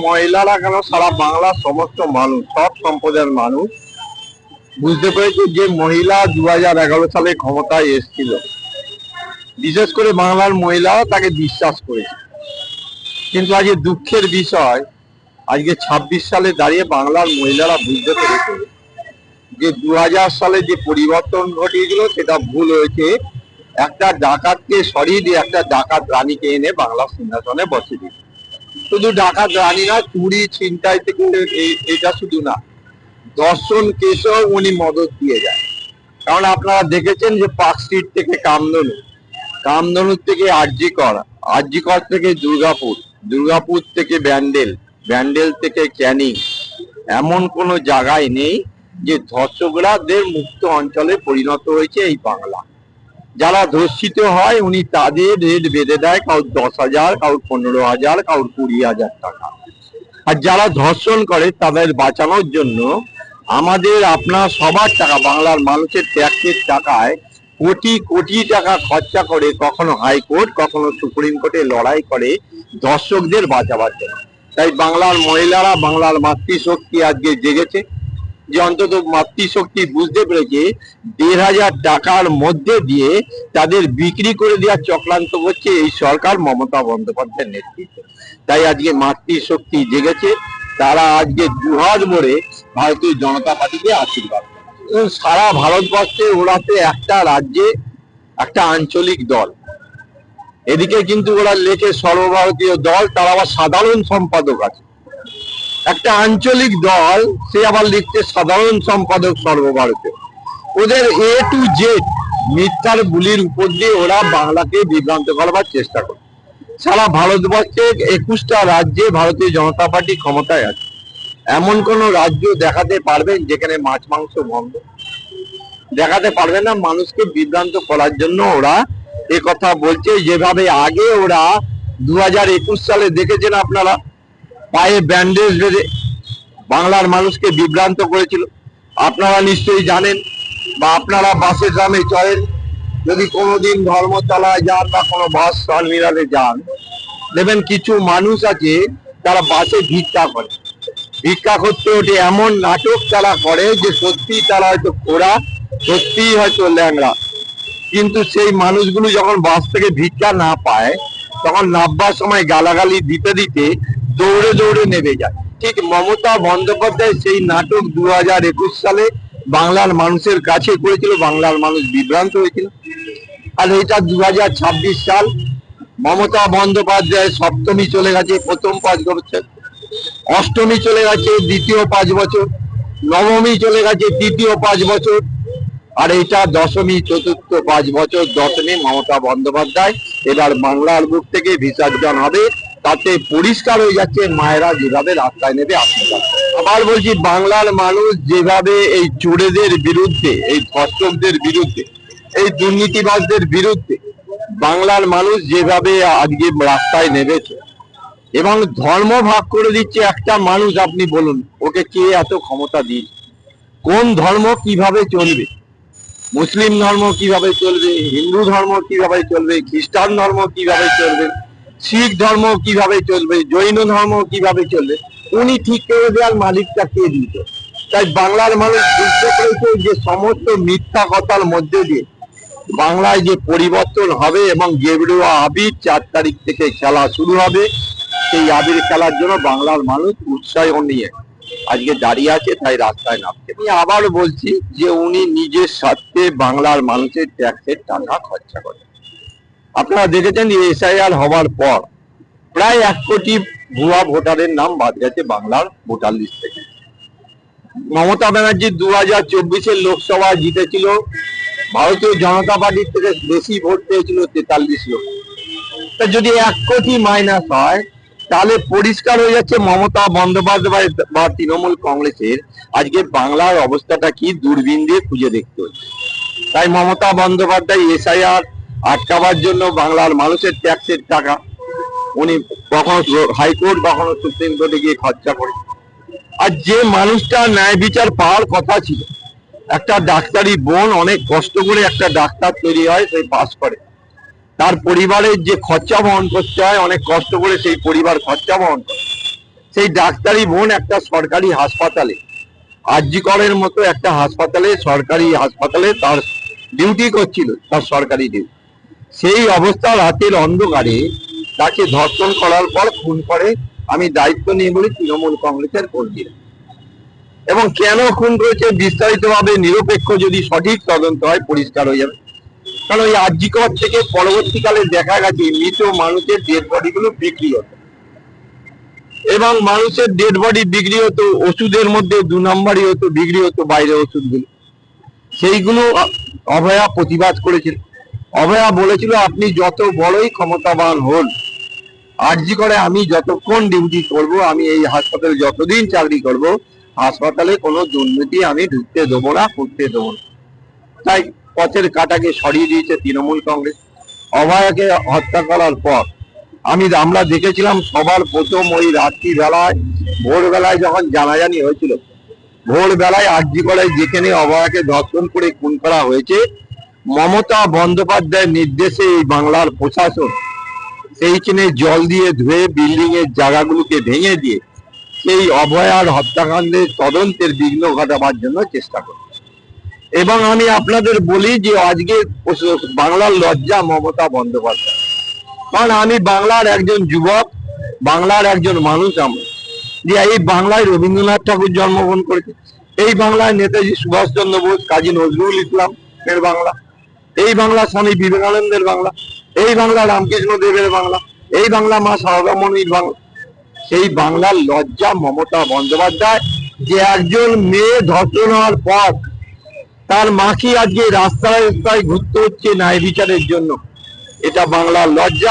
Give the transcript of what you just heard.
মহিলারা কেন সারা বাংলার সমস্ত মানুষ, সব সম্প্রদায়ের মানুষ বুঝতে পেরেছে যে মহিলা 2011 সালে ক্ষমতায় এসেছিল, বিশেষ করে বাংলার মহিলারা তাকে বিশ্বাস করেছে। কিন্তু আজকে দুঃখের বিষয়, আজকে 26 সালে দাঁড়িয়ে বাংলার মহিলারা বুঝতে পেরেছে যে 2000 সালে যে পরিবর্তন ঘটিয়েছিল সেটা ভুল হয়েছে। একটা ডাকাতকে সরিয়ে দিয়ে একটা ডাকাত রানীকে এনে বাংলা সিংহাসনে বসে দিল। শুধু ডাকাত রানী না, চুরি ছিনতাই থেকে এটা শুধু না, দর্শন কেসও উনি মদত দিয়ে যায়। কারণ আপনারা দেখেছেন যে পার্কস্ট্রিট থেকে কামধনুর থেকে আরজিকর থেকে দুর্গাপুর থেকে ব্যান্ডেল থেকে ক্যানিং, এমন কোনো জায়গায় নেই যে ধর্ষকরাদের মুক্ত অঞ্চলে পরিণত হয়েছে এই বাংলা। যারা ধর্ষিত হয় উনি তাদের রেট বেঁধে দেয়, কারোর 10,000, কারোর 15,000, কারোর 20,000 টাকা। আর যারা ধর্ষণ করে তাদের বাঁচানোর জন্য আমাদের আপনার সবার টাকা, বাংলার মানুষের ট্যাক্সের টাকায় কোটি কোটি টাকা খরচা করে কখনো হাইকোর্ট কখনো সুপ্রিম কোর্টে লড়াই করে ধর্ষকদের বাঁচাবার জন্য। তাই বাংলার মহিলারা, বাংলার মাতৃশক্তি আজকে জেগেছে, যে অন্তত মাতৃশক্তি বুঝতে পেরেছে 1,500 টাকার মধ্যে দিয়ে তাদের বিক্রি করে দেওয়ার চক্রান্ত করছে এই সরকার মমতা বন্দ্যোপাধ্যায়ের নেতৃত্বে। তাই আজকে মাতৃশক্তি জেগেছে, তারা আজকে দুহাত ভরে ভারতীয় জনতা পার্টিকে আশীর্বাদ করে। সারা ভারতবর্ষে ওরাতে একটা রাজ্যে একটা আঞ্চলিক দল, এদিকে কিন্তু ওরা লেখে সর্বভারতীয় দল, তার আবার সাধারণ সম্পাদক আছে। একটা আঞ্চলিক দল, সে আবার লিখছে সাধারণ সম্পাদক সর্বভারতীয়। ওদের A to Z মিথ্যার বুলির উপর দিয়ে ওরা বাংলাকে বিভ্রান্ত করবার চেষ্টা করে। সারা ভারতবর্ষে 21টা রাজ্যে ভারতীয় জনতা পার্টি ক্ষমতায় আছে। এমন কোন রাজ্য দেখাতে পারবেন যেখানে মাছ মাংস বন্ধ? দেখাতে পারবে না। মানুষকে বিভ্রান্ত করার জন্য ওরা এ কথা বলছে। যেভাবে আগে ওরা 2021 সালে দেখেছেন আপনারা, পায়ে ব্যান্ডেজ বেঁধে বাংলার মানুষকে বিভ্রান্ত করেছিল। আপনারা নিশ্চয়ই জানেন, বা আপনারা বাসে গ্রামে চলেন, যদি কোনোদিন ধর্মতলায় যান বা কোনো বাস টার্মিনালে যান, দেখবেন কিছু মানুষ আছে তারা বাসে ভিক্ষা করতে ওঠে, এমন নাটক তারা করে যে সত্যি তারা হয়তো খোড়া, সত্যি হয়তো ল্যাংড়া। কিন্তু সেই মানুষগুলো যখন বাস থেকে ভিক্ষা না পায়, তখন নামবার সময় গালাগালি দিতে দিতে দৌড়ে দৌড়ে নেমে যায়। ঠিক মমতা বন্দ্যোপাধ্যায় সেই নাটক 2021 সালে বাংলার মানুষের কাছে করেছিল, বাংলার মানুষ বিভ্রান্ত হয়েছিল। আর এটা 2026 সাল, মমতা বন্দ্যোপাধ্যায় সপ্তমী চলে গেছে প্রথম 5 বছর, অষ্টমী চলে গেছে দ্বিতীয় 5 বছর, নবমী চলে গেছে তৃতীয় 5 বছর, আর এটা দশমী চতুর্থ 5 বছর। দশমী মমতা বন্দ্যোপাধ্যায় এবার বাংলার বুক থেকে বিসর্জন হবে। তাতে পরিষ্কার হয়ে যাচ্ছে মায়েরা যেভাবে রাস্তায় নেবে আশীর্বাদ। আবার বলছি, বাংলার মানুষ যেভাবে এই চোরেদের বিরুদ্ধে, এই ধর্ষকদের বিরুদ্ধে, এই দুর্নীতিবাজদের বিরুদ্ধে বাংলার মানুষ যেভাবে আজকে রাস্তায় নেমেছে এবং ধর্ম ভাগ করে দিচ্ছে একটা মানুষ, আপনি বলুন ওকে কে এত ক্ষমতা দিয়েছে? কোন ধর্ম কিভাবে চলবে? মুসলিম ধর্ম কিভাবে চলবে, হিন্দু ধর্ম কিভাবে চলবে, খ্রিস্টান ধর্ম কিভাবে চলবে, শিখ ধর্ম কিভাবে চলবে, জৈন ধর্ম কিভাবে চলবে, উনি ঠিক করে দেওয়ার মালিকটা কে দিত? তাই বাংলার মানুষ বুঝতে পেরেছে যে সমস্ত মিথ্যা কথার মধ্যে দিয়ে বাংলায় যে পরিবর্তন হবে এবং গেরুয়া আবির 4 তারিখ থেকে খেলা শুরু হবে, সেই আবির খেলার জন্য বাংলার মানুষ উৎসাহ নিয়ে আজকে দাঁড়িয়ে আছে, তাই রাস্তায় নামছে। আমি আবার বলছি যে উনি নিজের স্বার্থে বাংলার মানুষের ট্যাক্সের টাকা খরচা করে। আপনারা দেখেছেন SIR হওয়ার পর প্রায় 1 কোটি ভুয়া ভোটারের নাম বাদ গেছে বাংলার ভোটার লিস্ট থেকে। মমতা ব্যানার্জি 2024-এর লোকসভা জিতেছিল, ভারতীয় জনতা পার্টির থেকে বেশি ভোট পেয়েছিল 43 লক্ষ। তা যদি 1 কোটি মাইনাস হয়, তাহলে পরিষ্কার হয়ে যাচ্ছে মমতা বন্দ্যোপাধ্যায় বা তৃণমূল কংগ্রেসের আজকে বাংলার অবস্থাটা কি দূরবীন দিয়ে খুঁজে দেখতে হচ্ছে। তাই মমতা বন্দ্যোপাধ্যায় SIR আটকাবার জন্য বাংলার মানুষের ট্যাক্সের টাকা উনি কখনো হাইকোর্ট কখনো সুপ্রিম কোর্টে গিয়ে খরচা করে। আর যে মানুষটা ন্যায় বিচার পাওয়ার কথা ছিল, একটা ডাক্তারি বোন অনেক কষ্ট করে একটা ডাক্তার তৈরি হয়, সেই পাস করে, তার পরিবারের যে খরচা বহন করতে হয় অনেক কষ্ট করে, সেই পরিবার খরচা বহন করে, সেই ডাক্তারি বোন একটা সরকারি হাসপাতালে, আরজি করের মতো একটা হাসপাতালে, সরকারি হাসপাতালে তার ডিউটি করছিল, তার সরকারি ডিউটি। সেই অবস্থা রাতের অন্ধকারে তাকে ধর্ষণ করার পর খুন করে। আমি দায়িত্ব নিয়ে বলি তৃণমূল কংগ্রেসের কর্মীরা। এবং কেন খুন করেছে বিস্তারিতভাবে নিরপেক্ষ যদি সঠিক তদন্ত হয় পরিষ্কার হয়ে যাবে। কারণ ওই আরজি কর থেকে পরবর্তীকালে দেখা গেছে মৃত মানুষের ডেড বডি গুলো বিক্রি হতো, এবং মানুষের ডেড বডি বিক্রি হতো, ওষুধের মধ্যে 2 নম্বরই হতো, বিক্রি হতো বাইরে ওষুধগুলো। সেইগুলো অভয়া প্রতিবাদ করেছিল। অভয়া বলেছিল আপনি যত বড়ই ক্ষমতাবান হন, আরজি করে আমি যতক্ষণ ডিউটি করব, আমি এই হাসপাতালে যতদিন চাকরি করব, হাসপাতালে কোনো দুর্নীতি আমি ঢুকতে দেবো না, করতে দেবো না। তাই পথের কাঁটাকে সরিয়ে দিয়েছে তৃণমূল কংগ্রেস। অভয়াকে হত্যা করার পর আমরা দেখেছিলাম সবার প্রথম ওই রাত্রিবেলায়, ভোরবেলায় যখন জানাজানি হয়েছিল, ভোরবেলায় আরজি করে যেখানে অভয়াকে ধর্ষণ করে খুন করা হয়েছে, মমতা বন্দ্যোপাধ্যায়ের নির্দেশে এই বাংলার প্রশাসন সেইখানে জল দিয়ে ধুয়ে বিল্ডিং এর জায়গাগুলোকে ভেঙে দিয়ে সেই অভয়ার হত্যাকাণ্ডের তদন্তের বিঘ্ন ঘটাবার জন্য চেষ্টা করে। এবং আমি আপনাদের বলি যে আজকে বাংলার লজ্জা মমতা বন্দ্যোপাধ্যায়। কারণ আমি বাংলার একজন যুবক, বাংলার একজন মানুষ। আমরা যে এই বাংলায় রবীন্দ্রনাথ ঠাকুর জন্মগ্রহণ করেছে, এই বাংলায় নেতাজি সুভাষচন্দ্র বোস, কাজী নজরুল ইসলাম এর বাংলা, এই বাংলা স্বামী বিবেকানন্দের বাংলা, এই বাংলা রামকৃষ্ণ দেবের বাংলা, এই বাংলা মা সারদামণির বাংলা। সেই বাংলার লজ্জা মমতা বন্দ্যোপাধ্যায়, যে একজন মেয়ে ধর্ষণ হওয়ার পর তার মাকে আজকে রাস্তায় রাস্তায় ঘুরতে হচ্ছে ন্যায় বিচারের জন্য। এটা বাংলার লজ্জা।